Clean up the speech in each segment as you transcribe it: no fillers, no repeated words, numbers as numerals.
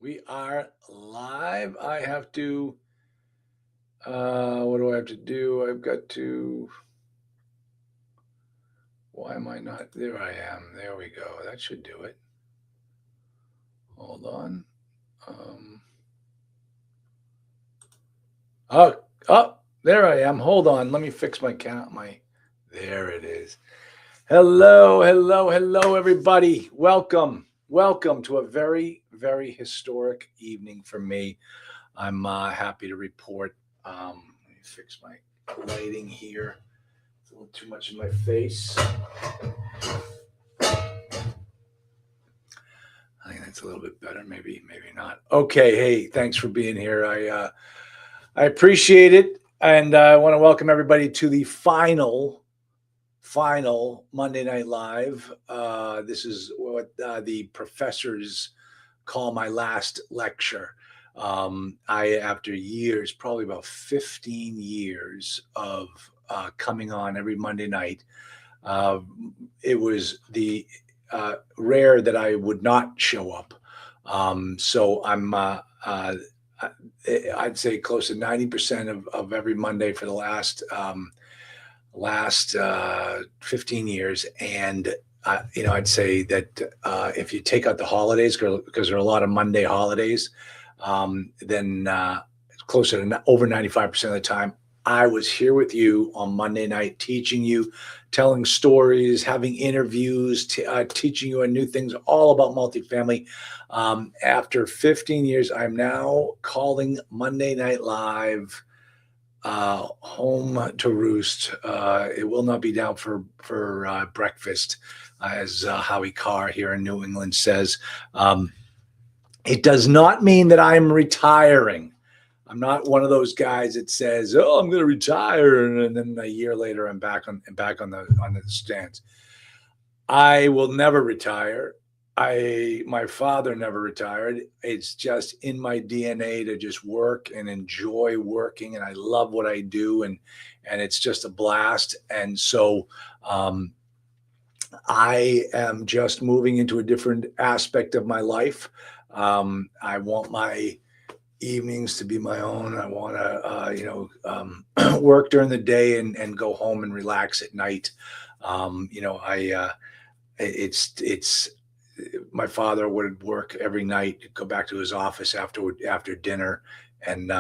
We are live. I have to, what do I have to do? I've got to, why am I not? There I am. There we go. That should do it. Hold on. Um, oh, there I am. Hold on. Let me fix my count. There it is. Hello, hello, hello, everybody. Welcome to a very, very historic evening for me. I'm happy to report. Let me fix my lighting here. It's a little too much in my face. I think that's a little bit better. Maybe not. Okay. Hey, thanks for being here. I appreciate it, and I want to welcome everybody to the final Monday Night Live. This is what the professors call my last lecture. After years, probably about 15 years of coming on every Monday night, uh, it was the rare that I would not show up. So I'd say close to 90% of every Monday for the last 15 years. And I'd say that if you take out the holidays, because there are a lot of Monday holidays, then closer to over 95% of the time, I was here with you on Monday night, teaching you, telling stories, having interviews, teaching you new things all about multifamily. After 15 years, I'm now calling Monday Night Live home to roost. It will not be down for breakfast, as Howie Carr here in New England says. It does not mean that I'm retiring. I'm not one of those guys that says, "Oh, I'm going to retire," and then a year later I'm back on the stands. I will never retire. My father never retired. It's just in my DNA to just work and enjoy working, and I love what I do, and it's just a blast. And so I am just moving into a different aspect of my life. I want my evenings to be my own. I want to, work during the day and go home and relax at night. It's my father would work every night, go back to his office after dinner, and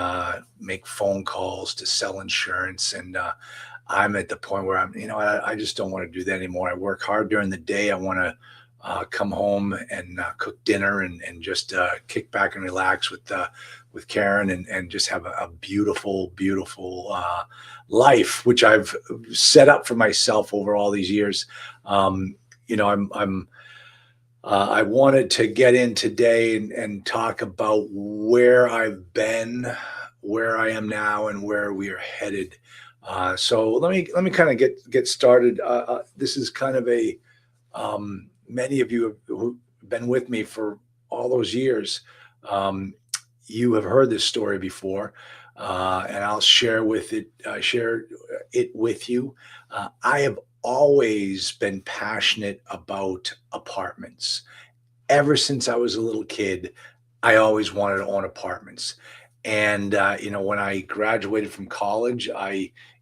make phone calls to sell insurance. And I'm at the point where I just don't want to do that anymore. I work hard during the day. I want to come home and cook dinner and just kick back and relax with Karen and just have a beautiful, beautiful life, which I've set up for myself over all these years. I wanted to get in today and talk about where I've been, where I am now, and where we are headed. So let me kind of get started. This is kind of many of you who've been with me for all those years. You have heard this story before, and I'll share it with you. I have always been passionate about apartments. Ever since I was a little kid, I always wanted to own apartments. And when I graduated from college,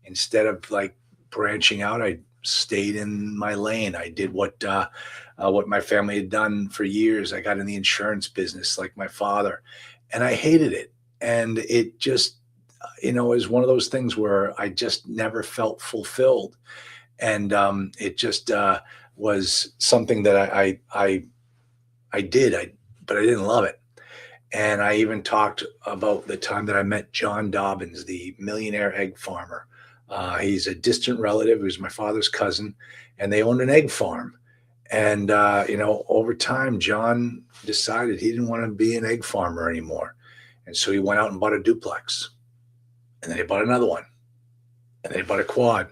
instead of like branching out, I stayed in my lane. I did what my family had done for years. I got in the insurance business like my father, and I hated it. And it just, is one of those things where I just never felt fulfilled. And it just was something that I did, but I didn't love it. And I even talked about the time that I met John Dobbins, the millionaire egg farmer. He's a distant relative. He was my father's cousin, and they owned an egg farm. And over time, John decided he didn't want to be an egg farmer anymore, and so he went out and bought a duplex, and then he bought another one, and then he bought a quad.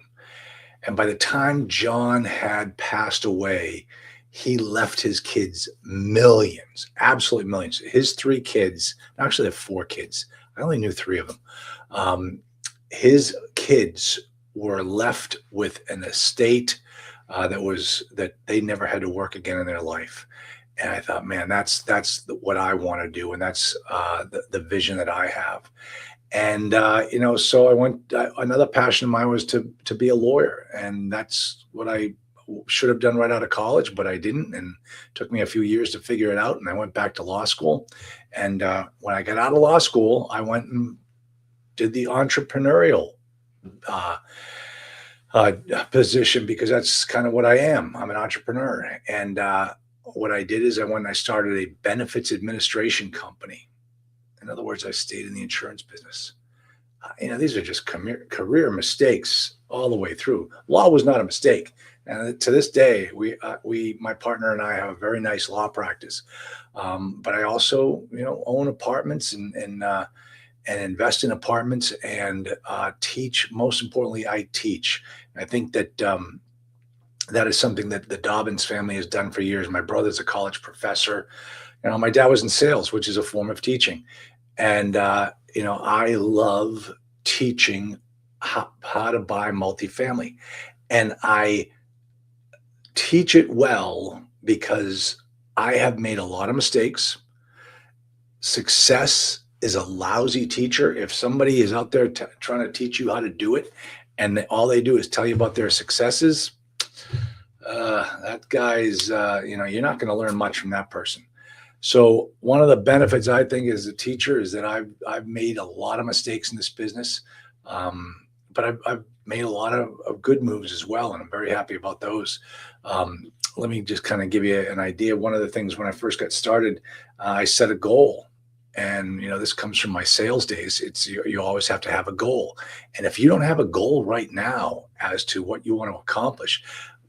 And by the time John had passed away, he left his kids millions, absolute millions. His three kids, actually, they have four kids. I only knew three of them. His kids were left with an estate that they never had to work again in their life. And I thought, man, what I want to do, and that's the vision that I have. And so I went. Another passion of mine was to be a lawyer, and that's what I should have done right out of college, but I didn't, and it took me a few years to figure it out. And I went back to law school, and when I got out of law school, I went and did the entrepreneurial uh, uh, position because that's kind of what I am. I'm an entrepreneur, and what I did is I went and I started a benefits administration company. In other words, I stayed in the insurance business. These are just career mistakes all the way through. Law was not a mistake, and to this day, my partner and I have a very nice law practice. But I also, own apartments and invest in apartments and teach. Most importantly, I teach. I think that that is something that the Dobbins family has done for years. My brother's a college professor. My dad was in sales, which is a form of teaching. And, I love teaching how to buy multifamily. And I teach it well because I have made a lot of mistakes. Success is a lousy teacher. If somebody is out there trying to teach you how to do it and all they do is tell you about their successes, that guy's, you're not going to learn much from that person. So one of the benefits I think as a teacher is that I've made a lot of mistakes in this business, but I've made a lot of good moves as well, and I'm very happy about those. Let me just kind of give you an idea. One of the things when I first got started, I set a goal, and this comes from my sales days. It's you always have to have a goal, and if you don't have a goal right now as to what you want to accomplish,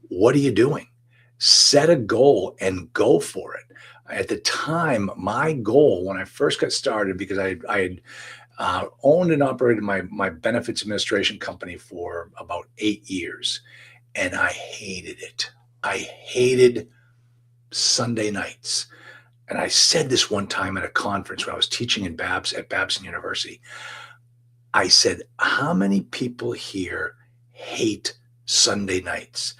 what are you doing? Set a goal and go for it. At the time, my goal when I first got started, because I had owned and operated my benefits administration company for about 8 years, and I hated it. I hated Sunday nights. And I said this one time at a conference when I was teaching at Babson University. I said, how many people here hate Sunday nights?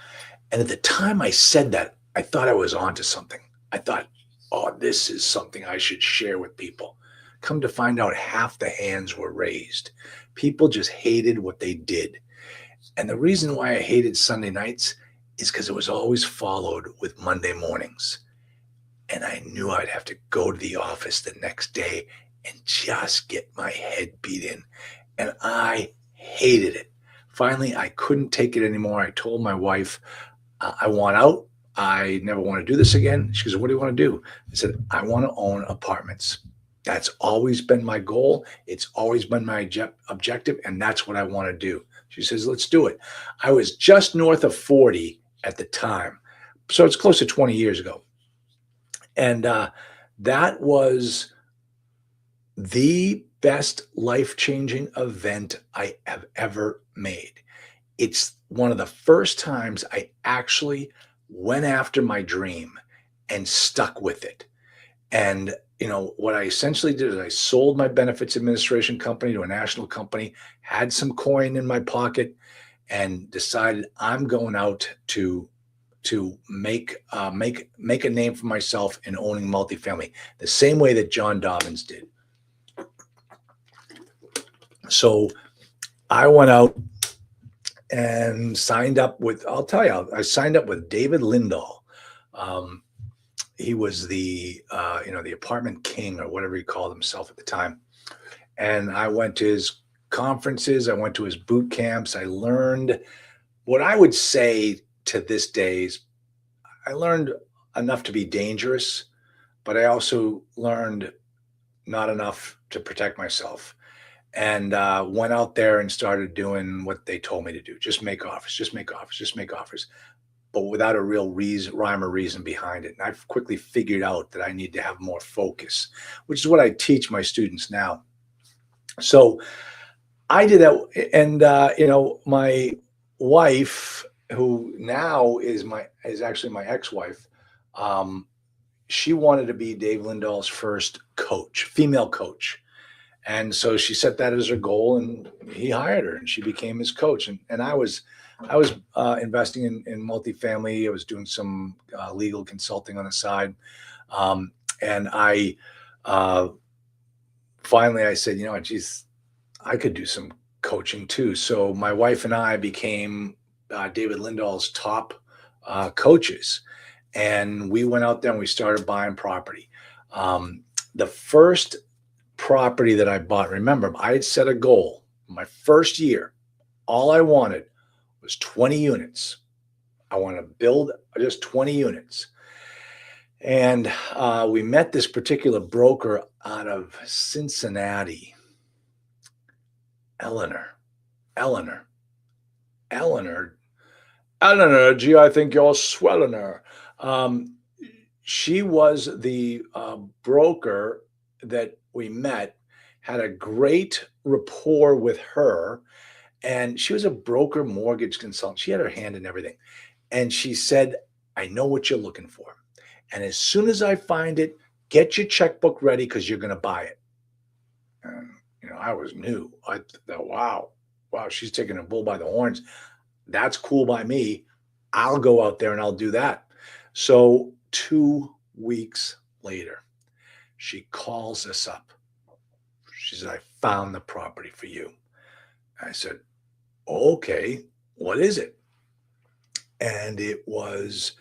And at the time I said that, I thought I was onto something. I thought, oh, this is something I should share with people. Come to find out, half the hands were raised. People just hated what they did. And the reason why I hated Sunday nights is because it was always followed with Monday mornings. And I knew I'd have to go to the office the next day and just get my head beat in. And I hated it. Finally, I couldn't take it anymore. I told my wife, I want out. I never want to do this again. She goes, what do you want to do? I said, I want to own apartments. That's always been my goal. It's always been my objective. And that's what I want to do. She says, let's do it. I was just north of 40 at the time. So it's close to 20 years ago. And that was the best life-changing event I have ever made. It's one of the first times I actually went after my dream and stuck with it. And, what I essentially did is I sold my benefits administration company to a national company, had some coin in my pocket, and decided I'm going out to make a name for myself in owning multifamily, the same way that John Dobbins did. So I went out and signed up with, I'll tell you, I signed up with David Lindahl. He was the apartment king or whatever he called himself at the time. And I went to his conferences. I went to his boot camps. I learned what I would say to this day is I learned enough to be dangerous, but I also learned not enough to protect myself. And went out there and started doing what they told me to do. Just make offers, just make offers, just make offers, but without a real rhyme or reason behind it. And I've quickly figured out that I need to have more focus, which is what I teach my students now. So I did that. And, my wife, who now is actually my ex-wife, she wanted to be Dave Lindahl's first coach, female coach. And so she set that as her goal, and he hired her, and she became his coach. And I was investing in multifamily. I was doing some legal consulting on the side. And uh, finally I said, you know what, geez, I could do some coaching too. So my wife and I became David Lindahl's top coaches, and we went out there and we started buying property. Um, the first property that I bought, remember, I had set a goal my first year. All I wanted was 20 units. I want to build just 20 units. And we met this particular broker out of Cincinnati, Eleanor. Eleanor. Eleanor. Eleanor, gee, I think you're swelling her. Um, she was the broker that we met, had a great rapport with her, and she was a broker mortgage consultant. She had her hand in everything. And she said, I know what you're looking for. And as soon as I find it, get your checkbook ready because you're going to buy it. And, I was new. I thought, wow, she's taking a bull by the horns. That's cool by me. I'll go out there and I'll do that. So 2 weeks later, she calls us up. She said, I found the property for you. I said, okay, what is it? And it was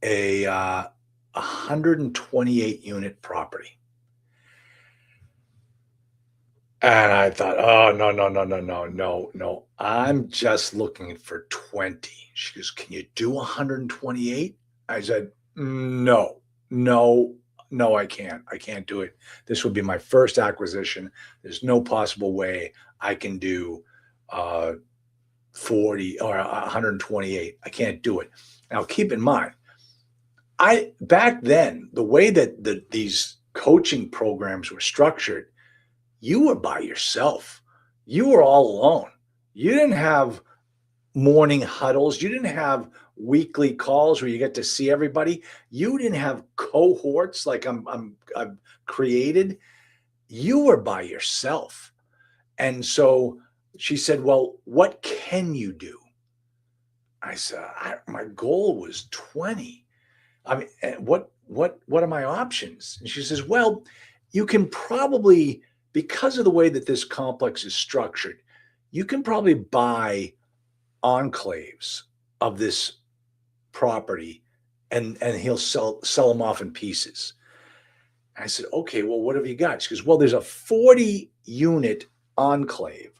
a 128 unit property. And I thought, oh, no. I'm just looking for 20. She goes, can you do 128? I said, no, I can't. I can't do it. This would be my first acquisition. There's no possible way I can do 40 or 128. I can't do it. Now, keep in mind, back then, the way that these coaching programs were structured, you were by yourself. You were all alone. You didn't have morning huddles. You didn't have weekly calls where you get to see everybody. You didn't have cohorts like I've created. You were by yourself. And so she said, well, what can you do? I said, my goal was 20. I mean, what are my options? And she says, well, you can probably, because of the way that this complex is structured, you can probably buy enclaves of this property and he'll sell them off in pieces. I said, okay, well, what have you got? She goes, well, there's a 40 unit enclave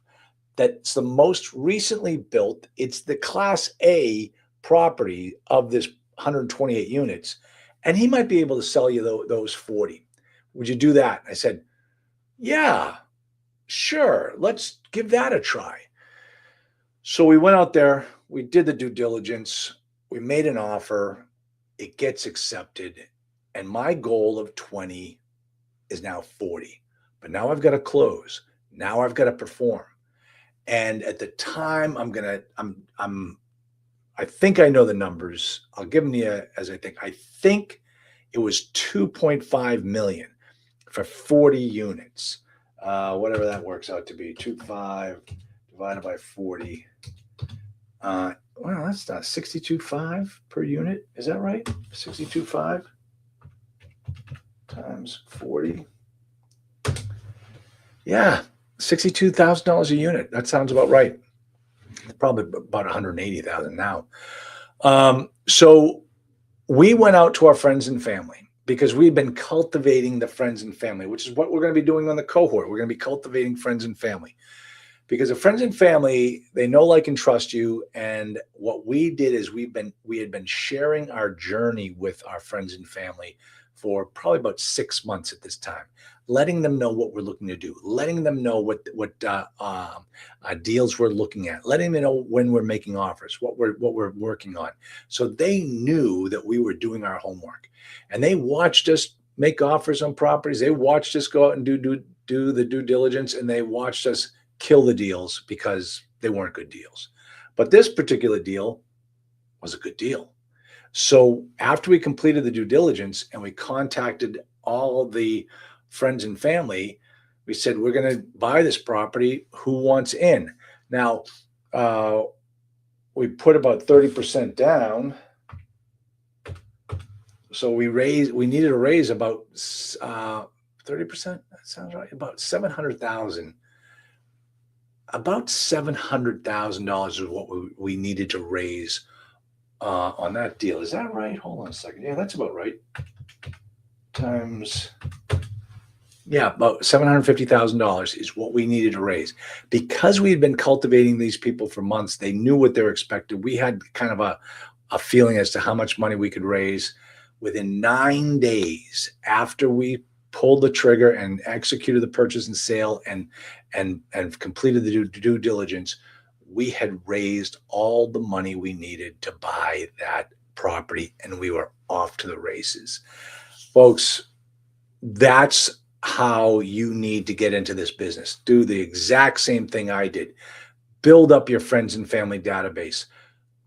that's the most recently built. It's the Class A property of this 128 units. And he might be able to sell you those 40. Would you do that? I said, yeah, sure. Let's give that a try. So we went out there, we did the due diligence, we made an offer, it gets accepted. And my goal of 20 is now 40. But now I've got to close. Now I've got to perform. And at the time, I think I know the numbers. I'll give them to you as I think. I think it was 2.5 million for 40 units. Whatever that works out to be, 2.5 divided by 40. Well, that's not 62.5 per unit. Is that right? 62.5 times 40. Yeah, $62,000 a unit. That sounds about right. Probably about 180,000 now. So we went out to our friends and family because we've been cultivating the friends and family, which is what we're going to be doing on the cohort. We're going to be cultivating friends and family because the friends and family, they know, like, and trust you. And what we did is we had been sharing our journey with our friends and family for probably about 6 months at this time, letting them know what we're looking to do, letting them know what deals we're looking at, letting them know when we're making offers, what we're working on. So they knew that we were doing our homework, and they watched us make offers on properties. They watched us go out and do the due diligence, and they watched us kill the deals because they weren't good deals. But this particular deal was a good deal. So after we completed the due diligence and we contacted all the friends and family, we said, we're going to buy this property. Who wants in? Now, we put about 30% down. So we needed to raise about 30%. That sounds right. About 700,000. About $700,000 is what we needed to raise on that deal. Is that right? Hold on a second. Yeah, that's about right. Times, yeah, about $750,000 is what we needed to raise. Because we had been cultivating these people for months, they knew what they were expected. We had kind of a feeling as to how much money we could raise. Within 9 days after we pulled the trigger and executed the purchase and sale and completed the due diligence, we had raised all the money we needed to buy that property, and we were off to the races. Folks, that's how you need to get into this business. Do the exact same thing I did. Build up your friends and family database.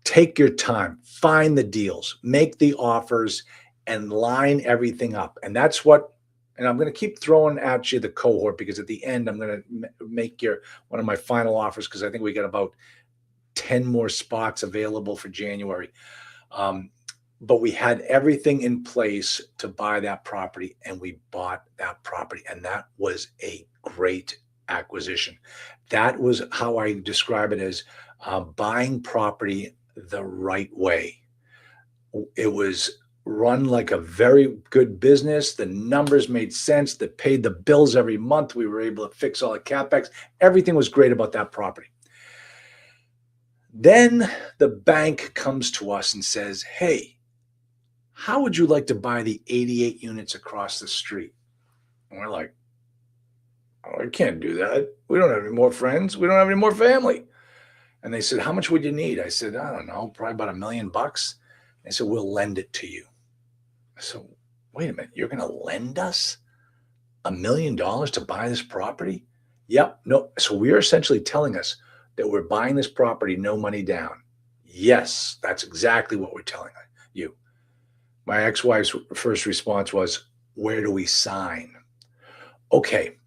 Take your time, find the deals, make the offers, and line everything up. And that's what, and I'm going to keep throwing at you the cohort, because at the end, I'm going to make one of my final offers, because I think we got about 10 more spots available for January. But we had everything in place to buy that property, and we bought that property. And that was a great acquisition. That was how I describe it, as buying property the right way. It was run like a very good business. The numbers made sense. That paid the bills every month. We were able to fix all the CapEx. Everything was great about that property. Then the bank comes to us and says, hey, how would you like to buy the 88 units across the street? And we're like, oh, I can't do that. We don't have any more friends. We don't have any more family. And they said, how much would you need? I said, I don't know, probably about $1 million. They said, we'll lend it to you. So wait a minute, you're going to lend us $1 million to buy this property? Yep. No. So we're essentially telling us that we're buying this property, no money down. Yes, that's exactly what we're telling you. My ex-wife's first response was, where do we sign? Okay,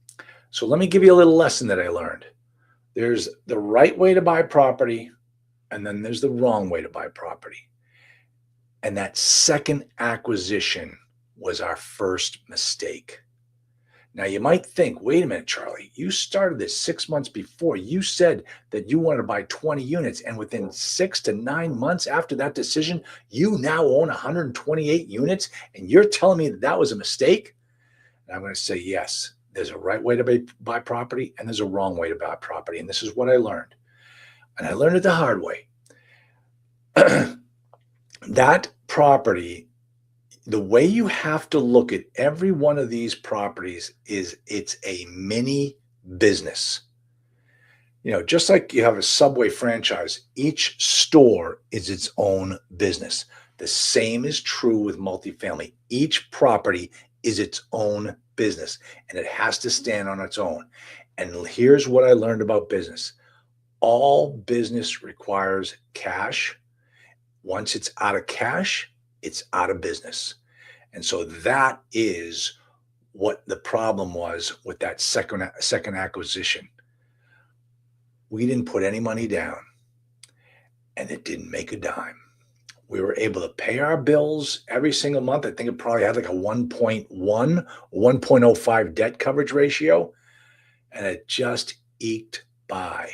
so let me give you a little lesson that I learned. There's the right way to buy property, and then there's the wrong way to buy property. And that second acquisition was our first mistake. Now, you might think, wait a minute, Charlie, you started this 6 months before. You said that you wanted to buy 20 units, and within 6 to 9 months after that decision, you now own 128 units, and you're telling me that that was a mistake? And I'm going to say, yes, there's a right way to buy property, and there's a wrong way to buy property. And this is what I learned. And I learned it the hard way. That property, the way you have to look at every one of these properties is it's a mini business. You know, just like you have a Subway franchise, each store is its own business. The same is true with multifamily. Each property is its own business, and it has to stand on its own. And here's what I learned about business. All business requires cash. Once it's out of cash, it's out of business. And so that is what the problem was with that second acquisition. We didn't put any money down, and it didn't make a dime. We were able to pay our bills every single month. I think it probably had like a 1.1, 1.05 debt coverage ratio, and it just eked by.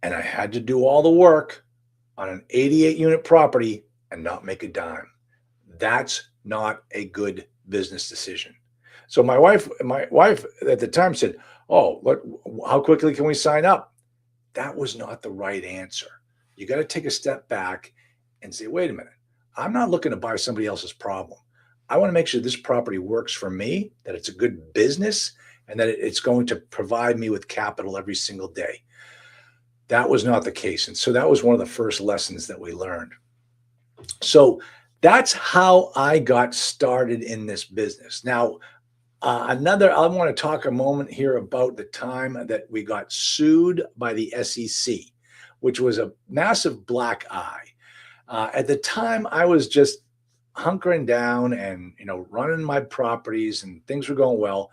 And I had to do all the work on an 88 unit property and not make a dime. That's not a good business decision. So my wife at the time said, oh, look, how quickly can we sign up? That was not the right answer. You got to take a step back and say, wait a minute, I'm not looking to buy somebody else's problem. I want to make sure this property works for me, that it's a good business, and that it's going to provide me with capital every single day. That was not the case. And so that was one of the first lessons that we learned. So that's how I got started in this business. Now, I want to talk a moment here about the time that we got sued by the SEC, which was a massive black eye. At the time, I was just hunkering down and, running my properties, and things were going well.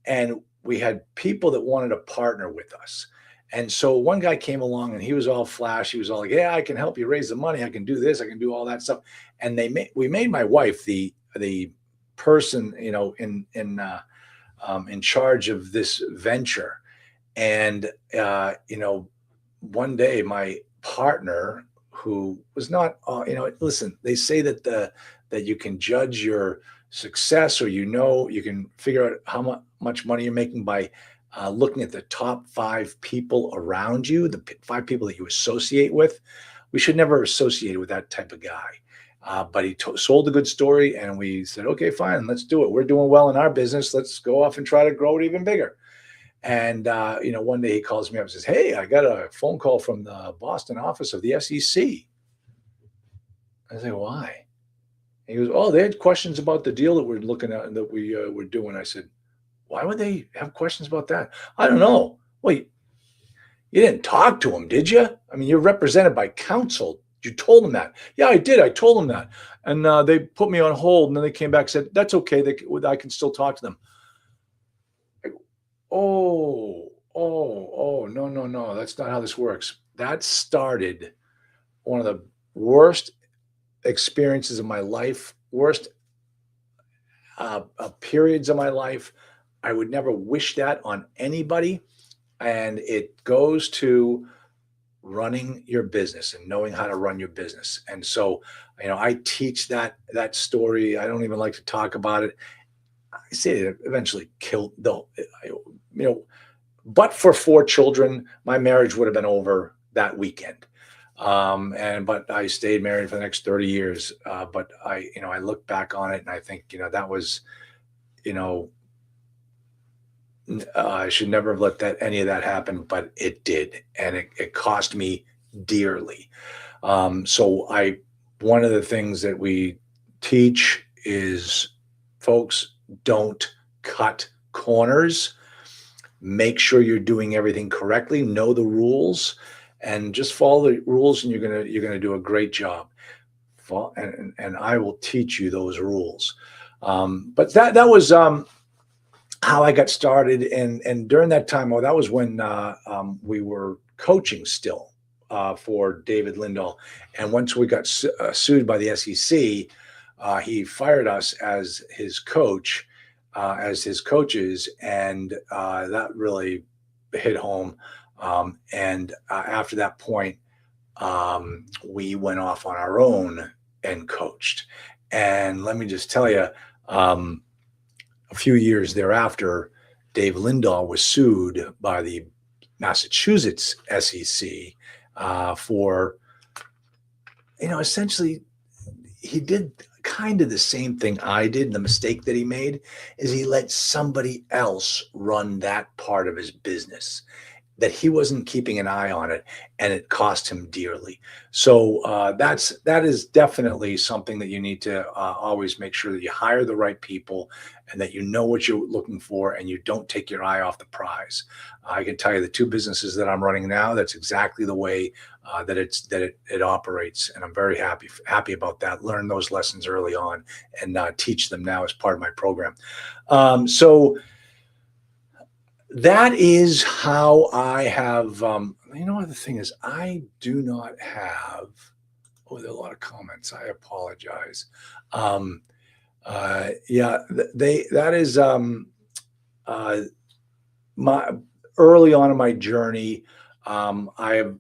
And we had people that wanted to partner with us. And so one guy came along, and he was all flash. He was all like, yeah, I can help you raise the money. I can do this. I can do all that stuff. And we made my wife the the person, in charge of this venture. And one day my partner, who was not, listen, they say that you can judge your success, or you can figure out how much money you're making by looking at the top five people around you, the five people that you associate with. We should never associate with that type of guy. But he sold a good story, and we said, okay, fine, let's do it. We're doing well in our business. Let's go off and try to grow it even bigger. And one day he calls me up and says, "Hey, I got a phone call from the Boston office of the SEC." I say, "Why?" And he goes, "Oh, they had questions about the deal that we're looking at and that we were doing." I said, "Why would they have questions about that?" "I don't know." "Well, you didn't talk to them, did you? I mean, you're represented by counsel. You told them that." "Yeah, I did. I told them that." And they put me on hold, and then they came back and said, "That's okay. I can still talk to them." Oh, no, no, no. That's not how this works. That started one of the worst experiences of my life, worst periods of my life. I would never wish that on anybody. And it goes to running your business and knowing how to run your business. And so, I teach that story. I don't even like to talk about it. I say it eventually killed but for four children, my marriage would have been over that weekend. But I stayed married for the next 30 years. But I look back on it and I think, that was, you know, I should never have let any of that happen, but it did. And it cost me dearly. One of the things that we teach is, folks, don't cut corners. Make sure you're doing everything correctly, know the rules, and just follow the rules, and you're gonna do a great job. And I will teach you those rules. But that was how I got started. And during that time, that was when we were coaching still for David Lindahl. And once we got sued by the SEC, he fired us as his coach, as his coaches, and that really hit home. And after that point, we went off on our own and coached. And let me just tell you, a few years thereafter, Dave Lindahl was sued by the Massachusetts SEC for, essentially, he did kind of the same thing I did. The mistake that he made is he let somebody else run that part of his business, that he wasn't keeping an eye on it, and it cost him dearly. So that is definitely something that you need to always make sure that you hire the right people, and that you know what you're looking for, and you don't take your eye off the prize. I can tell you, the two businesses that I'm running now, that's exactly the way that it operates, and I'm very happy about that. Learn those lessons early on, and teach them now as part of my program. So that is how I have. The thing is, I do not have. Oh, there are a lot of comments. I apologize. Yeah, that is my early on in my journey. I've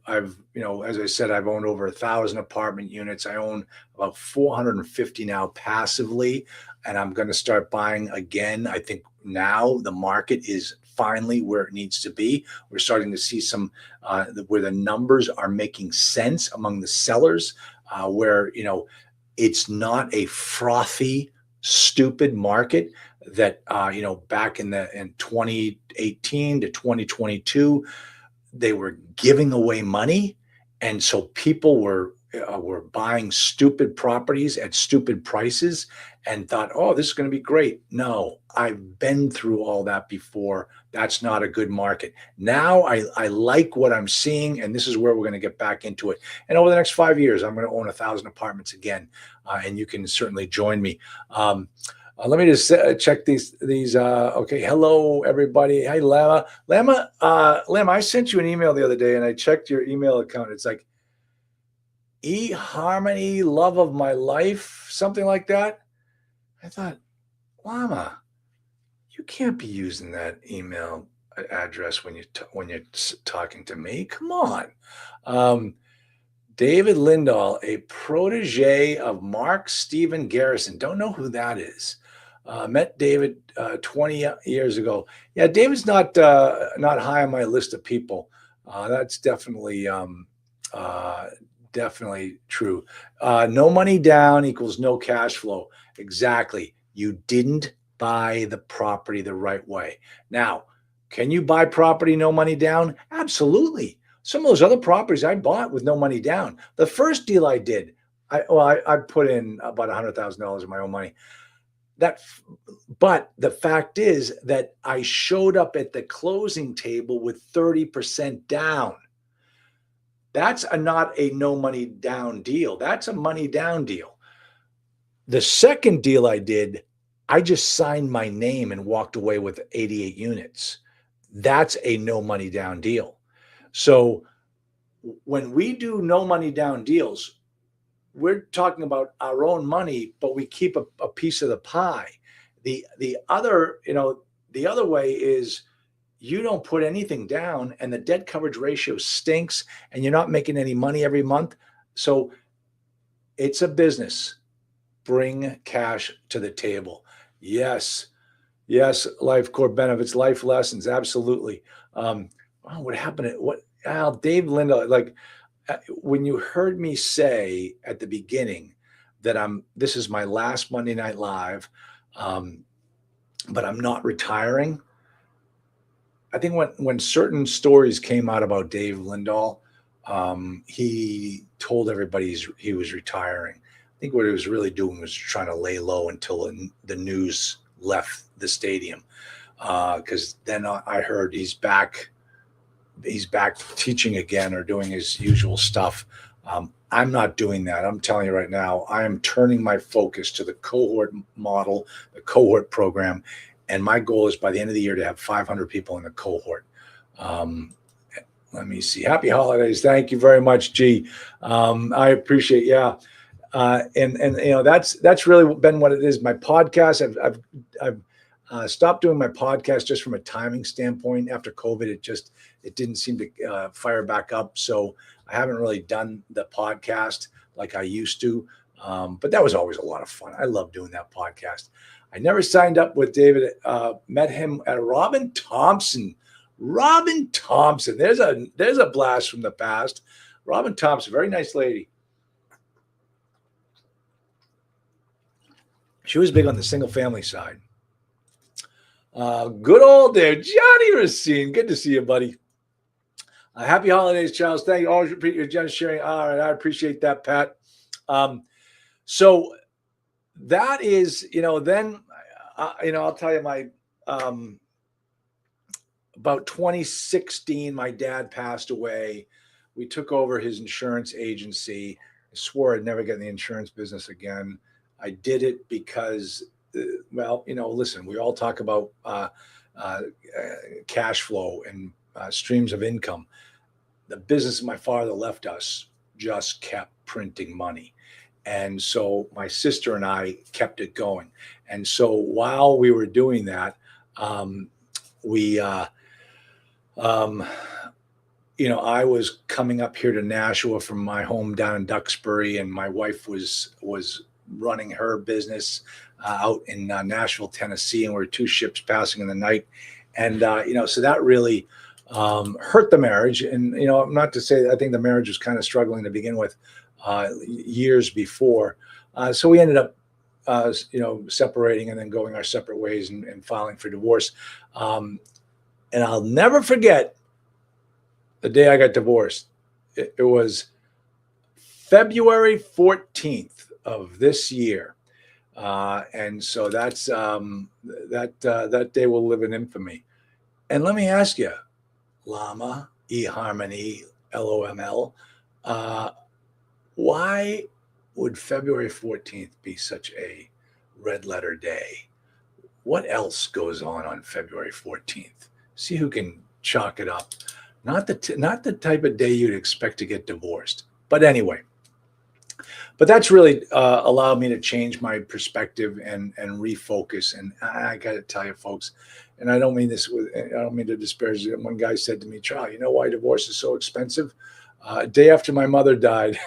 as I said, I've owned over 1,000 apartment units. I own about 450 now passively, and I'm going to start buying again. I think now the market is finally where it needs to be. We're starting to see some where the numbers are making sense among the sellers, where it's not a frothy, stupid market that back in 2018 to 2022 they were giving away money, and so people were buying stupid properties at stupid prices and thought, oh, this is going to be great. No, I've been through all that before. That's not a good market. Now I like what I'm seeing, and this is where we're going to get back into it. And over the next 5 years, I'm going to own 1,000 apartments again, and you can certainly join me. Let me just check these. Okay, hello everybody. Hey, Lama. I sent you an email the other day, and I checked your email account. It's like eHarmony, love of my life, something like that. I thought, Llama, you can't be using that email address when when you're talking to me. Come on. Um, David Lindahl, a protege of Mark Stephen Garrison. Don't know who that is. Met David 20 years ago. Yeah, David's not high on my list of people. That's uh, definitely true. No money down equals no cash flow. Exactly. You didn't buy the property the right way. Now, can you buy property no money down? Absolutely. Some of those other properties I bought with no money down. The first deal I did, I put in about $100,000 of my own money. That, but the fact is that I showed up at the closing table with 30% down. That's not a no money down deal. That's a money down deal. The second deal I did, I just signed my name and walked away with 88 units. That's a no money down deal. So when we do no money down deals, we're talking about our own money, but we keep a piece of the pie. The other, the other way is you don't put anything down and the debt coverage ratio stinks and you're not making any money every month. So it's a business. Bring cash to the table. Yes. Yes. Life core benefits, life lessons. Absolutely. What happened? Dave Linda, like, when you heard me say at the beginning that this is my last Monday Night Live, but I'm not retiring. I think when certain stories came out about Dave Lindahl, he told everybody he was retiring. I think what he was really doing was trying to lay low until the news left the stadium. Because then I heard he's back teaching again or doing his usual stuff. I'm not doing that. I'm telling you right now, I am turning my focus to the cohort model, the cohort program. And my goal is by the end of the year to have 500 people in the cohort. Let me see. Happy holidays. Thank you very much, G. I appreciate, yeah. And that's really been what it is. My podcast, I've stopped doing my podcast just from a timing standpoint. After COVID, it didn't seem to fire back up. So I haven't really done the podcast like I used to. But that was always a lot of fun. I love doing that podcast. I never signed up with David. Met him at Robin Thompson. Robin Thompson. There's a blast from the past. Robin Thompson, very nice lady. She was big on the single family side. Good old there, Johnny Racine. Good to see you, buddy. Happy holidays, Charles. Thank you. Always repeat your generous sharing. All right, I appreciate that, Pat. So that is, then, I'll tell you my, about 2016, my dad passed away. We took over his insurance agency. I swore I'd never get in the insurance business again. I did it because, listen, we all talk about cash flow and streams of income. The business my father left us just kept printing money. And so my sister and I kept it going. And so while we were doing that, I was coming up here to Nashua from my home down in Duxbury, and my wife was running her business out in Nashville, Tennessee, and we were two ships passing in the night. And, so that really hurt the marriage. And, not to say that I think the marriage was kind of struggling to begin with years before. So we ended up, separating and then going our separate ways and filing for divorce. And I'll never forget the day I got divorced. It was February 14th of this year. And so that's that day will live in infamy. And let me ask you, Llama, eHarmony, LOML, why would February 14th be such a red letter day? What else goes on February 14th? See who can chalk it up. Not the type of day you'd expect to get divorced. But anyway, But that's really allowed me to change my perspective and refocus. And I got to tell you, folks, and I don't mean to disparage it. One guy said to me, Charlie, you know why divorce is so expensive? A day after my mother died,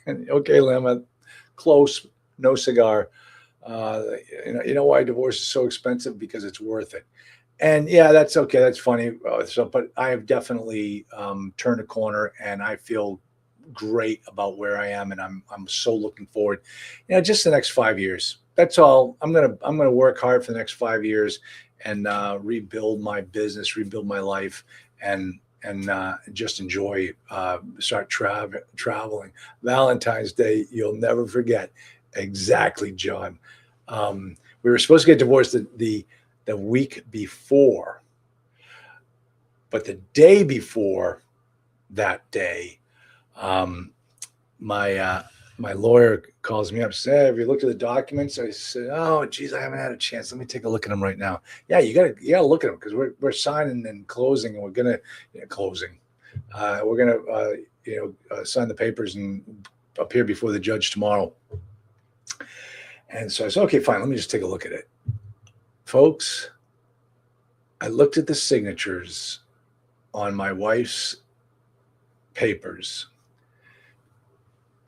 and okay, Lemma, close, no cigar. Uh, you know why divorce is so expensive? Because it's worth it. And yeah, that's okay. That's funny. But I have definitely turned a corner, and I feel great about where I am, and I'm so looking forward. Just the next 5 years. That's all. I'm gonna work hard for the next 5 years and rebuild my business, rebuild my life, and just enjoy. Start traveling. Valentine's Day, you'll never forget. Exactly, John. We were supposed to get divorced the week before, but the day before that day, um, my my lawyer calls me up, says, "Hey, have you looked at the documents?" I said, "Oh, geez, I haven't had a chance. Let me take a look at them right now." Yeah, you gotta look at them because we're signing and closing, and we're gonna closing. We're gonna sign the papers and appear before the judge tomorrow. And so I said, "Okay, fine. Let me just take a look at it, folks." I looked at the signatures on my wife's papers.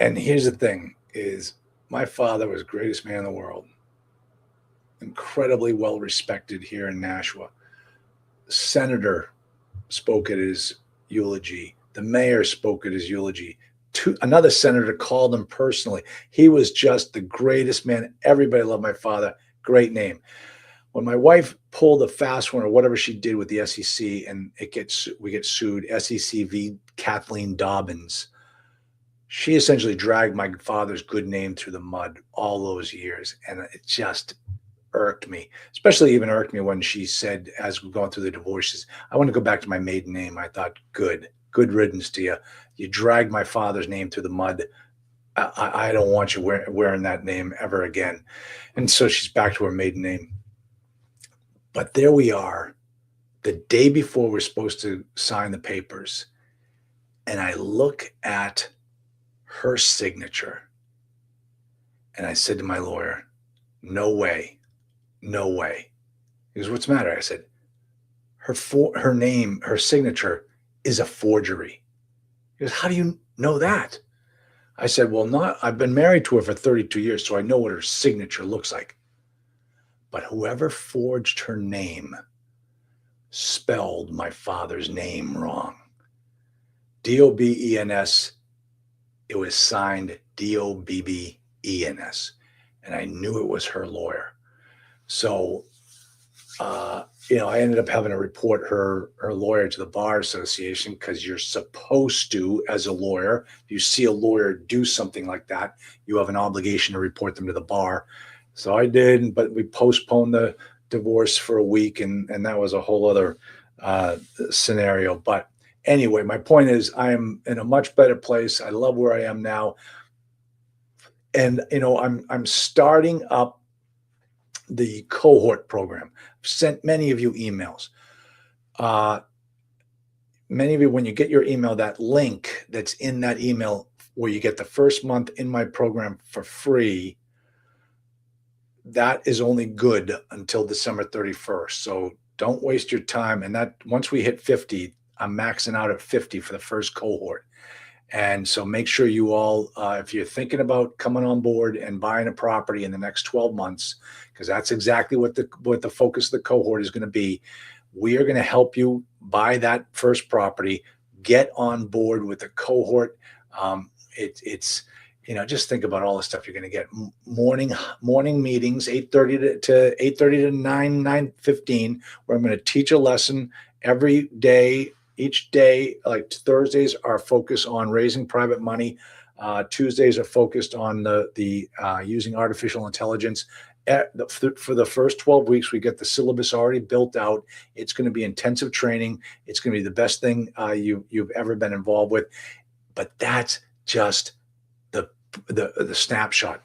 And here's the thing is my father was the greatest man in the world, incredibly well respected here in Nashua. Senator spoke at his eulogy. The mayor spoke at his eulogy. Another senator called him personally. He was just the greatest man. Everybody loved my father. Great name. When my wife pulled a fast one or whatever she did with the SEC, and we get sued, SEC v. Kathleen Dobbins, she essentially dragged my father's good name through the mud all those years, and it just irked me. Especially even irked me when she said, as we're going through the divorces, I want to go back to my maiden name. I thought, good riddance to you. You dragged my father's name through the mud. I don't want you wearing that name ever again. And so she's back to her maiden name. But there we are, the day before we're supposed to sign the papers, and I look at her signature, and I said to my lawyer, "No way, no way." He goes, "What's the matter?" I said, her name, her signature is a forgery." He goes, "How do you know that?" I said, "Well, I've been married to her for 32 years, so I know what her signature looks like. But whoever forged her name spelled my father's name wrong. Dobbens, it was signed Dobbens. And I knew it was her lawyer. So, I ended up having to report her lawyer to the Bar Association because you're supposed to, as a lawyer, if you see a lawyer do something like that, you have an obligation to report them to the bar. So I did, but we postponed the divorce for a week, and that was a whole other scenario. But anyway, my point is I am in a much better place. I love where I am now. And, I'm starting up the cohort program. I've sent many of you emails. Many of you, when you get your email, that link that's in that email where you get the first month in my program for free, that is only good until December 31st. So don't waste your time. And that once we hit 50, I'm maxing out at 50 for the first cohort. And so make sure you all, if you're thinking about coming on board and buying a property in the next 12 months, because that's exactly what the focus of the cohort is going to be. We are going to help you buy that first property, get on board with the cohort. It's just think about all the stuff you're going to get. Morning meetings, 8:30 to 9:15, where I'm going to teach a lesson every day. Each day, like Thursdays, are focused on raising private money. Tuesdays are focused on the using artificial intelligence. For the first 12 weeks, we get the syllabus already built out. It's going to be intensive training. It's going to be the best thing you've ever been involved with. But that's just the snapshot.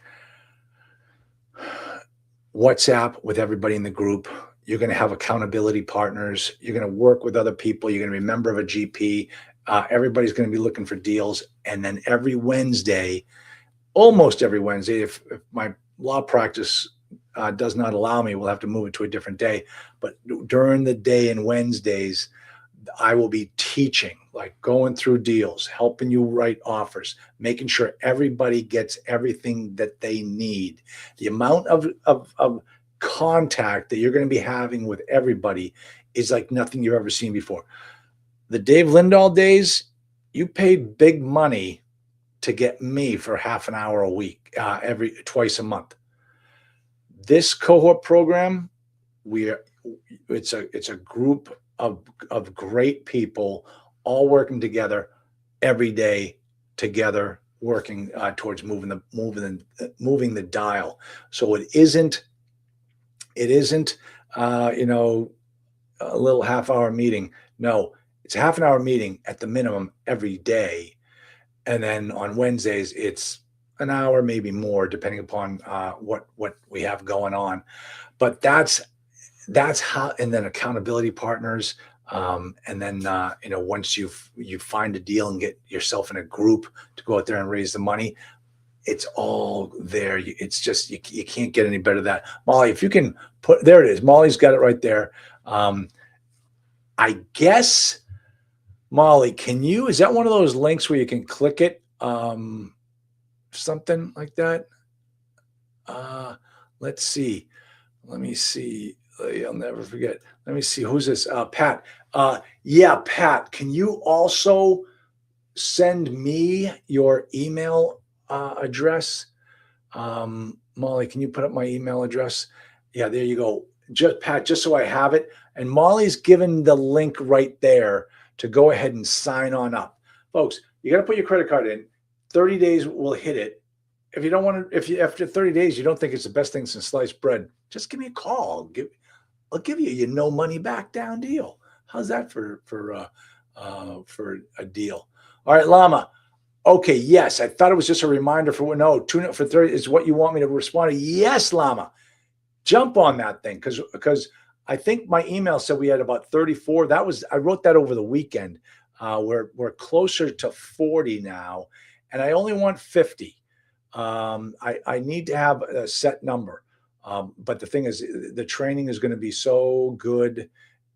WhatsApp with everybody in the group. You're going to have accountability partners. You're going to work with other people. You're going to be a member of a GP. Everybody's going to be looking for deals. And then every Wednesday, almost every Wednesday. If my law practice does not allow me, we'll have to move it to a different day. But during the day and Wednesdays, I will be teaching, like going through deals, helping you write offers, making sure everybody gets everything that they need. The amount of contact that you're going to be having with everybody is like nothing you've ever seen before. The Dave Lindahl days, you paid big money to get me for half an hour a week, twice a month. This cohort program, it's a group of great people all working together every day together, working towards moving the dial. So it isn't a little half-hour meeting. No, it's a half an hour meeting at the minimum every day, and then on Wednesdays it's an hour, maybe more, depending upon what we have going on. But that's how. And then accountability partners, and then once you find a deal and get yourself in a group to go out there and raise the money, it's all there. It's just you can't get any better than that. Molly, if you can there it is. Molly's got it right there. I guess, Molly, is that one of those links where you can click it? Something like that. Let's see. Let me see. I'll never forget. Let me see. Who's this? Pat. Yeah, Pat. Can you also send me your email address? Molly, can you put up my email address? Yeah, there you go. Pat, just so I have it. And Molly's given the link right there to go ahead and sign on up. Folks, you got to put your credit card in. 30 days will hit it. If you don't want to, after 30 days you don't think it's the best thing since sliced bread, just give me a call. I'll give you your no money back down deal. How's that for a deal? All right, Llama. Okay, yes, I thought it was just a reminder tune up for 30 is what you want me to respond to. Yes, Llama. Jump on that thing because I think my email said we had about 34. I wrote that over the weekend. We're closer to 40 now, and I only want 50. I need to have a set number. But the thing is, the training is going to be so good,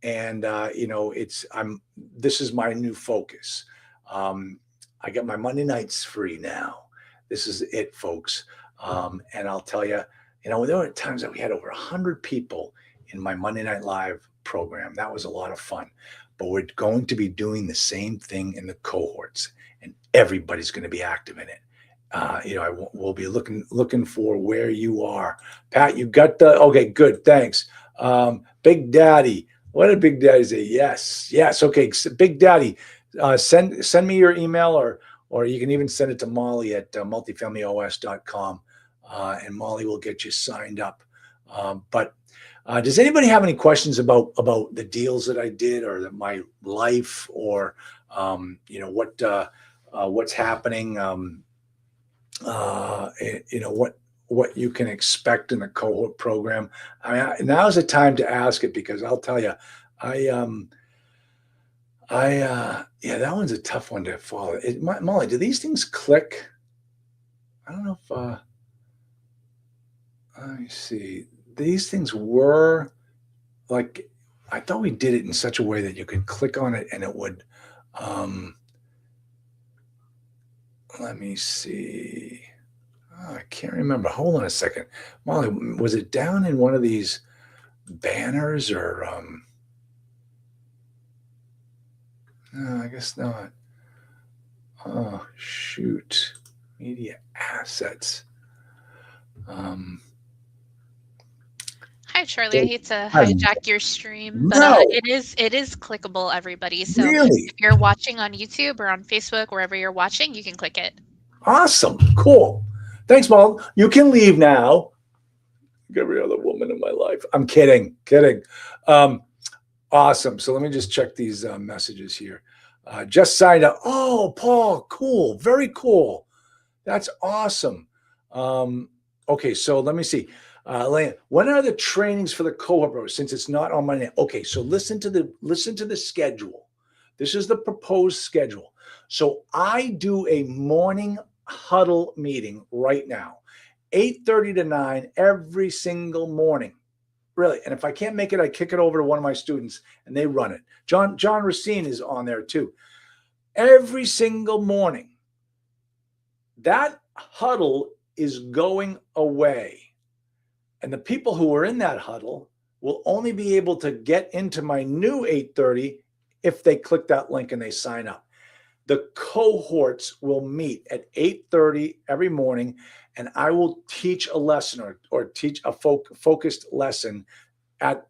and this is my new focus. I got my Monday nights free now. This is it, folks. And I'll tell you, there were times that we had over 100 people in my Monday Night Live program. That was a lot of fun. But we're going to be doing the same thing in the cohorts, and everybody's going to be active in it. We'll be looking for where you are. Pat, you got okay, good. Thanks. Big Daddy. What did Big Daddy say? Yes. Okay. So Big Daddy, send me your email or you can even send it to Molly at multifamilyos.com. And Molly will get you signed up. But does anybody have any questions about the deals that I did or my life or, what's happening? What you can expect in the cohort program. I mean, now's the time to ask it because I'll tell you, that one's a tough one to follow. Molly, do these things click? I don't know if, let me see. These things were like, I thought we did it in such a way that you could click on it and it would, let me see. Oh, I can't remember. Hold on a second. Molly, was it down in one of these banners or, no, I guess not. Oh, shoot. Media assets. Hi, Charlie. I hate to hijack your stream, but No. it is clickable, everybody. So Really? if you're watching on YouTube or on Facebook, wherever you're watching, you can click it. Awesome. Cool. Thanks, Mom. You can leave now. Every other woman in my life. I'm kidding. Awesome. So let me just check these messages here. Just signed up. Oh, Paul. Cool. Very cool. That's awesome. Okay. So let me see. When are the trainings for the cohort, bro? Since it's not on my name. Okay. So listen to the schedule. This is the proposed schedule. So I do a morning huddle meeting right now, 8:30 to 9 every single morning. Really. And if I can't make it, I kick it over to one of my students and they run it. John Racine is on there too. Every single morning. That huddle is going away. And the people who are in that huddle will only be able to get into my new 8:30 if they click that link and they sign up. The cohorts will meet at 8:30 every morning, and I will teach a lesson or teach a focused lesson at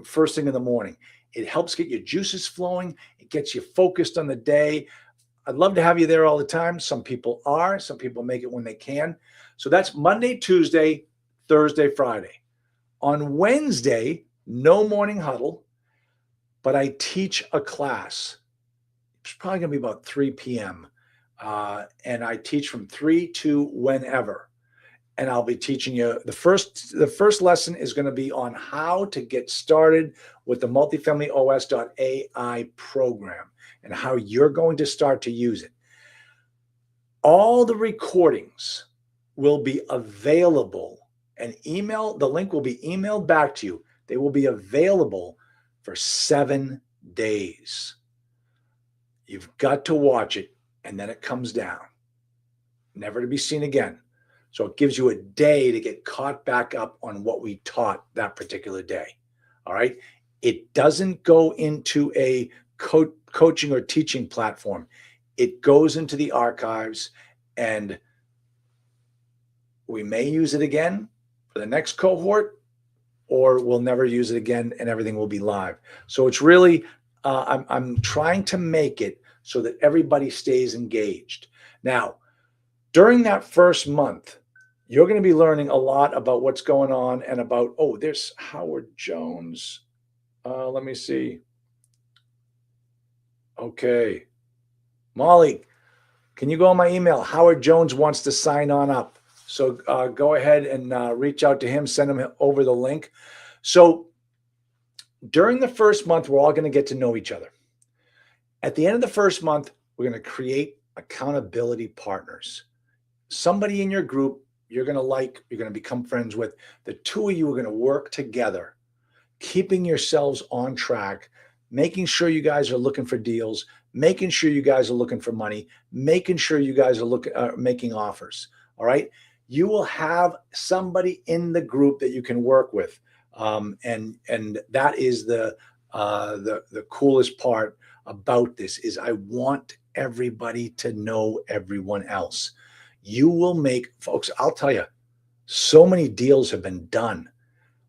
first thing in the morning. It helps get your juices flowing. It gets you focused on the day. I'd love to have you there all the time. Some people are. Some people make it when they can. So that's Monday, Tuesday, Thursday, Friday. On Wednesday, no morning huddle, but I teach a class. It's probably going to be about 3 p.m. And I teach from 3 to whenever. And I'll be teaching you the first lesson is going to be on how to get started with the multifamilyos.ai program and how you're going to start to use it. All the recordings will be available and the link will be emailed back to you. They will be available for 7 days. You've got to watch it and then it comes down, never to be seen again. So it gives you a day to get caught back up on what we taught that particular day. All right. It doesn't go into a coaching or teaching platform. It goes into the archives and we may use it again for the next cohort, or we'll never use it again and everything will be live. So it's really, I'm trying to make it so that everybody stays engaged. Now, during that first month, you're going to be learning a lot about what's going on and about, there's Howard Jones. Let me see. Okay. Molly, can you go on my email? Howard Jones wants to sign on up. So go ahead and reach out to him, send him over the link. So during the first month, we're all going to get to know each other. At the end of the first month, we're going to create accountability partners. Somebody in your group you're going to become friends with. The two of you are going to work together, keeping yourselves on track, making sure you guys are looking for deals, making sure you guys are looking for money, making sure you guys are making offers. All right. You will have somebody in the group that you can work with. And that is the coolest part about this is I want everybody to know everyone else. You will make, folks, I'll tell you, so many deals have been done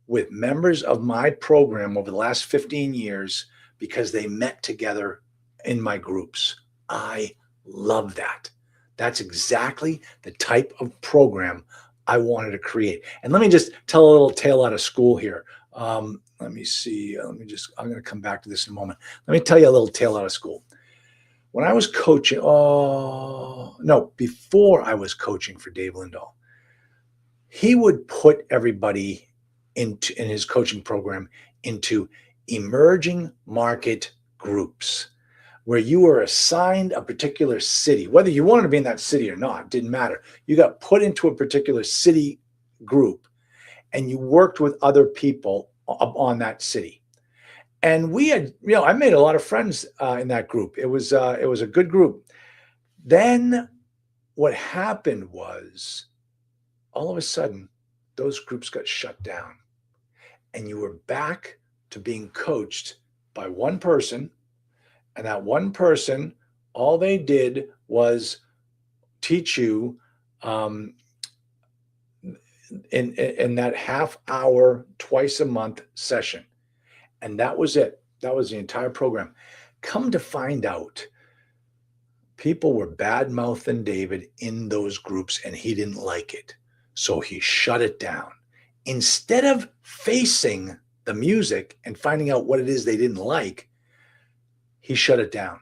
with members of my program over the last 15 years because they met together in my groups. I love that. That's exactly the type of program I wanted to create. And let me just tell a little tale out of school here. Let me see. I'm going to come back to this in a moment. Let me tell you a little tale out of school. When I was coaching, before I was coaching for Dave Lindahl, he would put everybody in his coaching program into emerging market groups where you were assigned a particular city, whether you wanted to be in that city or not, didn't matter. You got put into a particular city group and you worked with other people on that city. And we had, I made a lot of friends in that group. It was a good group. Then what happened was all of a sudden those groups got shut down and you were back to being coached by one person. And that one person, all they did was teach you in that half hour, twice a month session. And that was it. That was the entire program. Come to find out, people were bad-mouthing David in those groups and he didn't like it. So he shut it down. Instead of facing the music and finding out what it is they didn't like, he shut it down.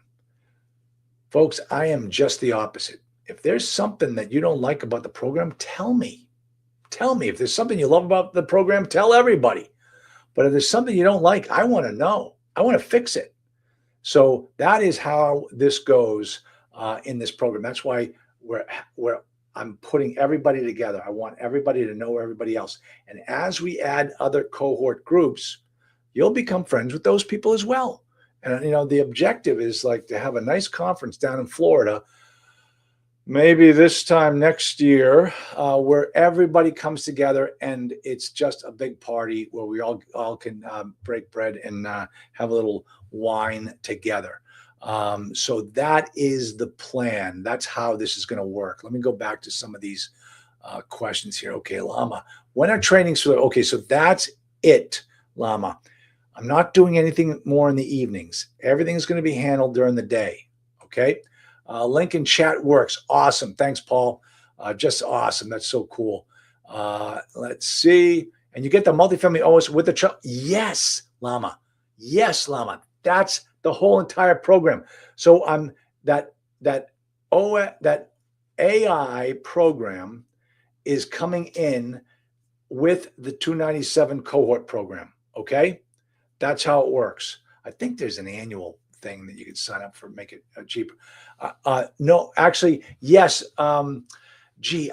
Folks, I am just the opposite. If there's something that you don't like about the program, tell me. Tell me. If there's something you love about the program, tell everybody. But if there's something you don't like, I want to know. I want to fix it. So that is how this goes in this program. That's why where where I'm putting everybody together. I want everybody to know everybody else. And as we add other cohort groups, you'll become friends with those people as well. And the objective is like to have a nice conference down in Florida, maybe this time next year, where everybody comes together and it's just a big party where we all can break bread and have a little wine together. So that is the plan. That's how this is going to work. Let me go back to some of these questions here. Okay, Lama, when are trainings for? Okay, so that's it, Lama. I'm not doing anything more in the evenings. Everything's going to be handled during the day. Okay. Link in chat works. Awesome. Thanks, Paul. Just awesome. That's so cool. Let's see. And you get the multifamily OS with the truck. Yes, Lama. Yes, Lama. That's the whole entire program. So that that AI program is coming in with the 297 cohort program. Okay. That's how it works. I think there's an annual thing that you can sign up for, make it cheaper. No, actually, yes. G,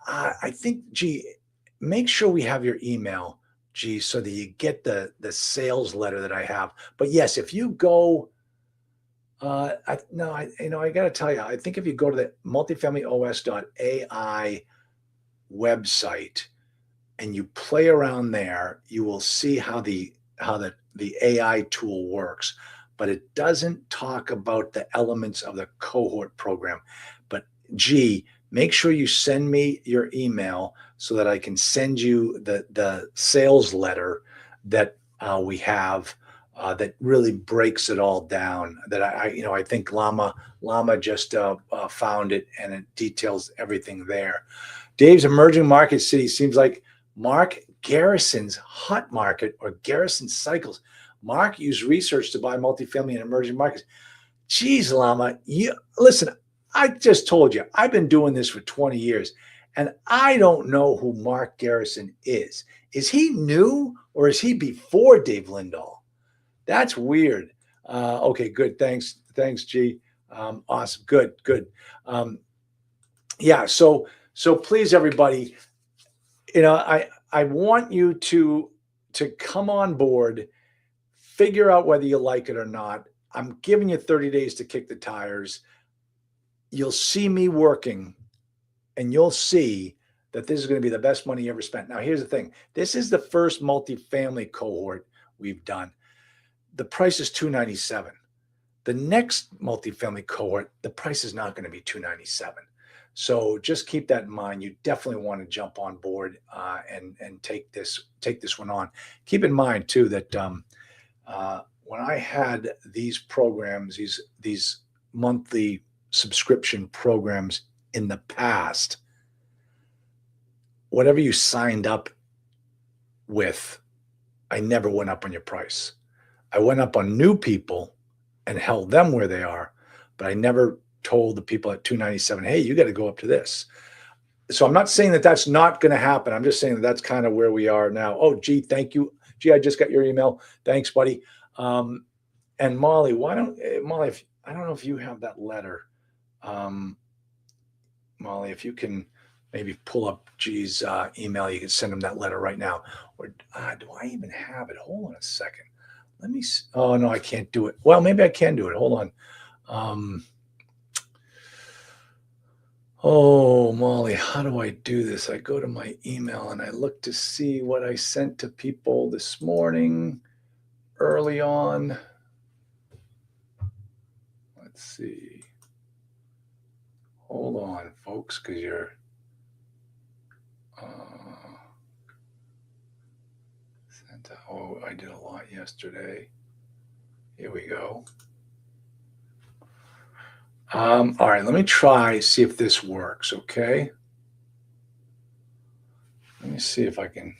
I think, G, make sure we have your email, G, so that you get the sales letter that I have. But yes, if you go, I got to tell you, I think if you go to the multifamilyos.ai website and you play around there, you will see how the AI tool works, but it doesn't talk about the elements of the cohort program. But G, make sure you send me your email so that I can send you the sales letter that we have that really breaks it all down. That I think Llama just found it, and it details everything there. Dave's emerging market city seems like Mark Garrison's hot market, or Garrison Cycles. Mark used research to buy multifamily in emerging markets. Geez, Lama, you listen. I just told you I've been doing this for 20 years, and I don't know who Mark Garrison is. Is he new or is he before Dave Lindahl? That's weird. Okay, good. Thanks, G. Awesome. Good. Yeah. So please, everybody, I want you to come on board, figure out whether you like it or not. I'm giving you 30 days to kick the tires. You'll see me working, and you'll see that this is going to be the best money you ever spent. Now, here's the thing. This is the first multifamily cohort we've done. The price is $297. The next multifamily cohort, the price is not going to be $297. So just keep that in mind. You definitely want to jump on board and take this one on. Keep in mind too that when I had these programs, these monthly subscription programs in the past, whatever you signed up with, I never went up on your price. I went up on new people and held them where they are, but I never told the people at 297, hey, you got to go up to this. So I'm not saying that that's not going to happen. I'm just saying that that's kind of where we are now. Oh, gee, thank you. Gee, I just got your email. Thanks, buddy. And Molly, Molly, I don't know if you have that letter. Molly, if you can maybe pull up G's email, you can send him that letter right now. Or do I even have it? Hold on a second. Let me see. Oh, no, I can't do it. Well, maybe I can do it. Hold on. Oh, Molly, how do I do this? I go to my email and I look to see what I sent to people this morning early on. Let's see. Hold on, folks, because you're I did a lot yesterday. Here we go. All right, let me try, see if this works, okay? Let me see if I can.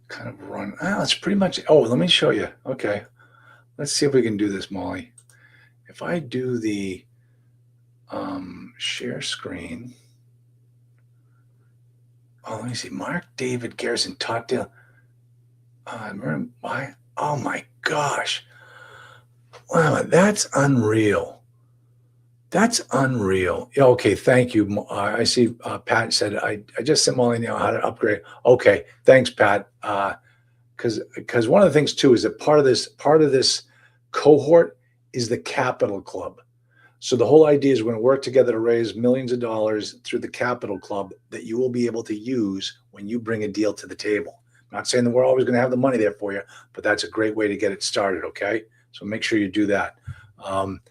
Kind of run. It's pretty much. Oh, let me show you. Okay. Let's see if we can do this, Molly. If I do the share screen. Oh, let me see. Mark David Garrison, Todd Dale. Oh my gosh. Wow, that's unreal. That's unreal. Yeah, okay, thank you. I see Pat said, I just sent Molly now how to upgrade. Okay, thanks, Pat. Because one of the things too is that part of this cohort is the Capital Club. So the whole idea is we're going to work together to raise millions of dollars through the Capital Club that you will be able to use when you bring a deal to the table. I'm not saying that we're always going to have the money there for you, but that's a great way to get it started. Okay, so make sure you do that. Um,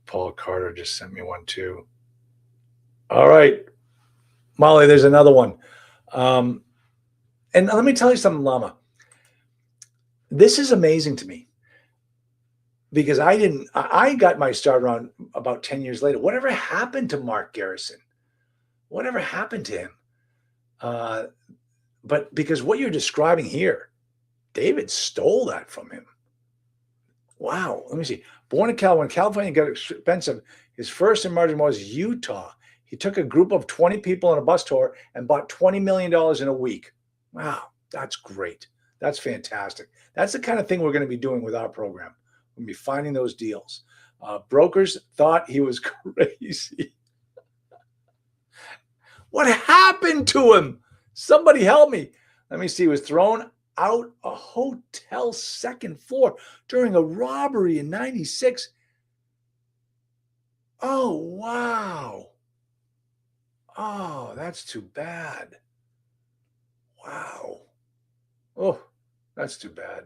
Paul Carter just sent me one too. All right, Molly, there's another one. And let me tell you something, Lama. This is amazing to me because I got my start around about 10 years later. Whatever happened to Mark Garrison? Whatever happened to him? Uh, but because what you're describing here, David stole that from him. Wow. Let me see. Born in California, when California got expensive, his first emerging was Utah. He took a group of 20 people on a bus tour and bought $20 million in a week. Wow. That's great. That's fantastic. That's the kind of thing we're going to be doing with our program. We'll be finding those deals. Brokers thought he was crazy. What happened to him? Somebody help me. Let me see. He was thrown out a hotel second floor during a robbery in 96. Oh, wow. Oh, that's too bad. Wow. Oh, that's too bad.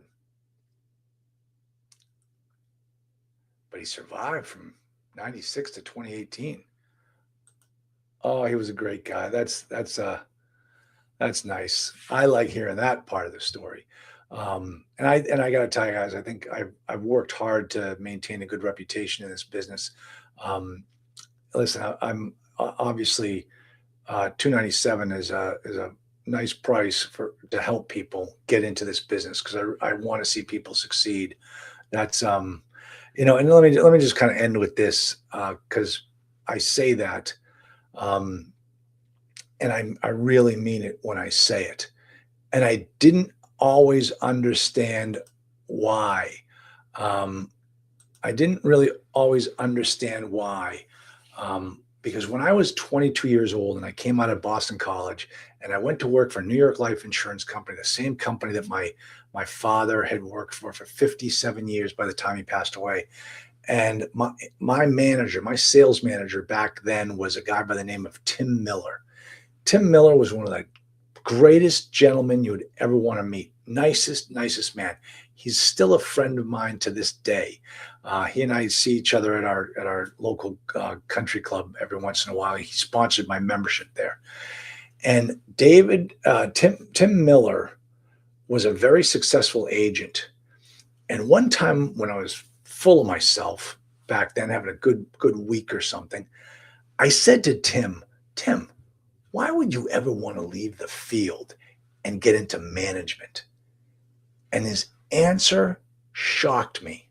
But he survived from 96 to 2018. Oh, he was a great guy. That's nice. I like hearing that part of the story. And I got to tell you guys, I think I've worked hard to maintain a good reputation in this business. Um, Listen, I'm obviously 297 is a nice price for to help people get into this business because I want to see people succeed. That's and let me just kind of end with this because I say that um, and I really mean it when I say it. And I didn't always understand why. Um, I didn't really always understand why. Because when I was 22 years old and I came out of Boston College and I went to work for New York Life Insurance Company, the same company that my father had worked for 57 years by the time he passed away. And my manager, my sales manager back then was a guy by the name of Tim Miller. Tim Miller was one of the greatest gentlemen you would ever want to meet. Nicest man. He's still a friend of mine to this day. He and I see each other at our local country club every once in a while. He sponsored my membership there. And Tim Miller was a very successful agent. And one time when I was full of myself back then, having a good week or something, I said to Tim, why would you ever want to leave the field and get into management? And his answer shocked me.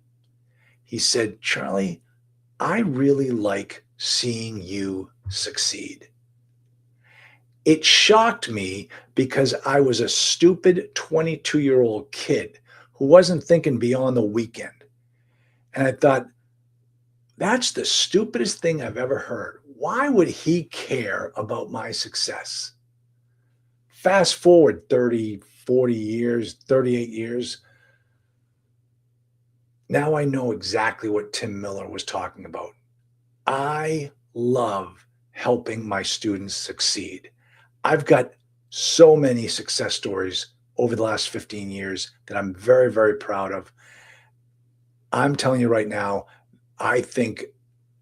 He said, Charlie, I really like seeing you succeed. It shocked me because I was a stupid 22-year-old kid who wasn't thinking beyond the weekend. And I thought, that's the stupidest thing I've ever heard. Why would he care about my success? Fast forward 30, 40 years, 38 years. Now I know exactly what Tim Miller was talking about. I love helping my students succeed. I've got so many success stories over the last 15 years that I'm very, very proud of. I'm telling you right now, I think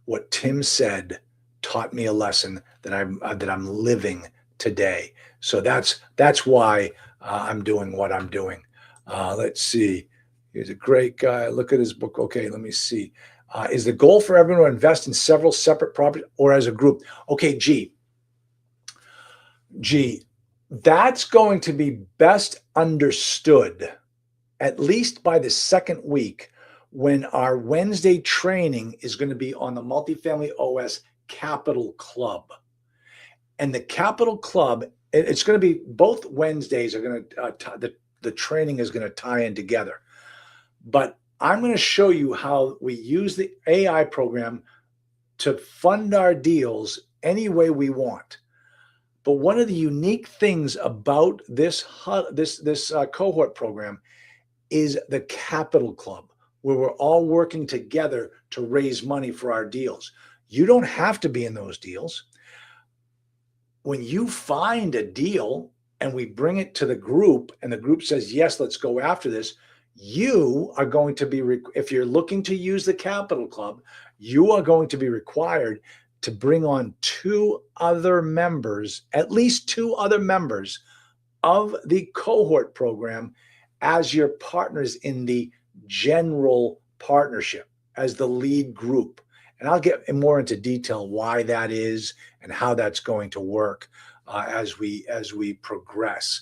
what Tim said taught me a lesson that I'm living today. So that's why I'm doing what I'm doing. Let's see. He's a great guy. Look at his book. Okay, let me see. Is the goal for everyone to invest in several separate properties or as a group? Okay, G, that's going to be best understood at least by the second week when our Wednesday training is going to be on the Multifamily OS Capital Club. And the Capital Club, it's going to be both Wednesdays are going to, the training is going to tie in together. But I'm going to show you how we use the AI program to fund our deals any way we want. But one of the unique things about this cohort program is the Capital Club, where we're all working together to raise money for our deals. You don't have to be in those deals. When you find a deal and we bring it to the group and the group says, yes, let's go after this, you are going to be, if you're looking to use the Capital Club, you are going to be required to bring on two other members, at least two other members of the cohort program as your partners in the general partnership, as the lead group. And I'll get more into detail why that is and how that's going to work as we progress.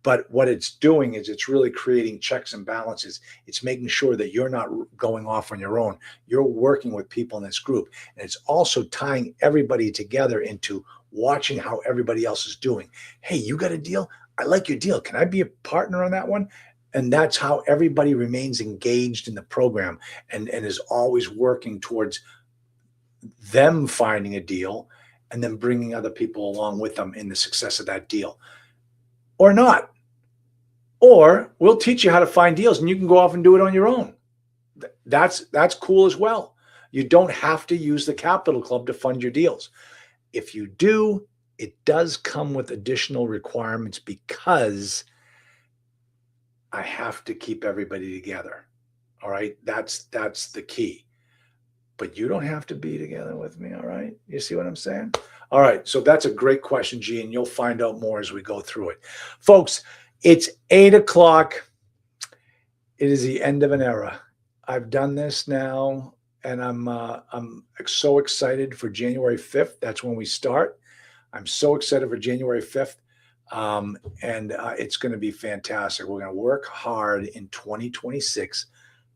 But what it's doing is it's really creating checks and balances. It's making sure that you're not going off on your own. You're working with people in this group. And it's also tying everybody together into watching how everybody else is doing. Hey, you got a deal? I like your deal. Can I be a partner on that one? And that's how everybody remains engaged in the program and is always working towards them finding a deal and then bringing other people along with them in the success of that deal. Or not. Or we'll teach you how to find deals and you can go off and do it on your own. That's cool as well. You don't have to use the Capital Club to fund your deals. If you do, it does come with additional requirements because I have to keep everybody together. All right. That's the key. But you don't have to be together with me. All right. You see what I'm saying? All right. So that's a great question, G, and you'll find out more as we go through it. Folks, it's 8:00. It is the end of an era. I've done this now, and I'm so excited for January 5th. That's when we start. I'm so excited for January 5th. And it's going to be fantastic. We're going to work hard in 2026,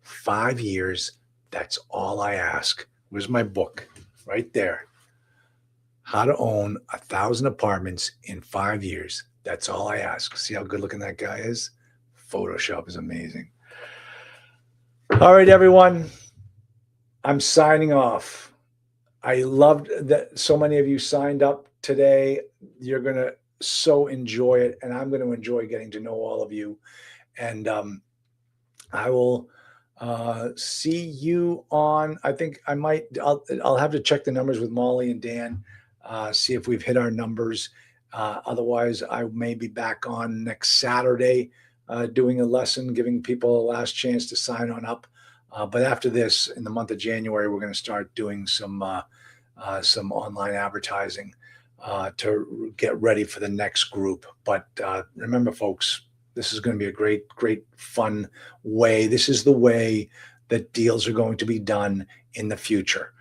5 years. That's all I ask. Where's my book? Right there. How to own 1,000 apartments in 5 years. That's all I ask. See how good looking that guy is? Photoshop is amazing. All right, everyone. I'm signing off. I loved that so many of you signed up today. You're going to so enjoy it, and I'm going to enjoy getting to know all of you. And I will see you on. I think I'll have to check the numbers with Molly and Dan, see if we've hit our numbers. Otherwise, I may be back on next Saturday doing a lesson, giving people a last chance to sign on up. But after this, in the month of January, we're going to start doing some online advertising to get ready for the next group. But remember, folks, this is going to be a great, great, fun way. This is the way that deals are going to be done in the future.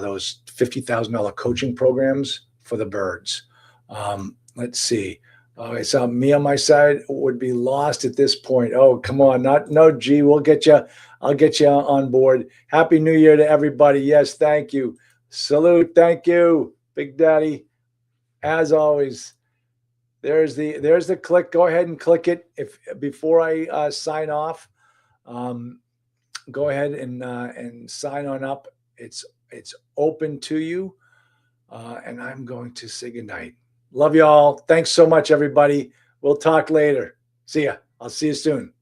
Those $50,000 coaching programs for the birds. Let's see. Okay, so me on my side would be lost at this point. Oh, come on. No, G, we'll get you. I'll get you on board. Happy New Year to everybody. Yes, thank you. Salute. Thank you, Big Daddy. As always, there's the click. Go ahead and click it before I sign off. Go ahead and sign on up. It's open to you, and I'm going to say goodnight. Love you all. Thanks so much, everybody. We'll talk later. See ya. I'll see you soon.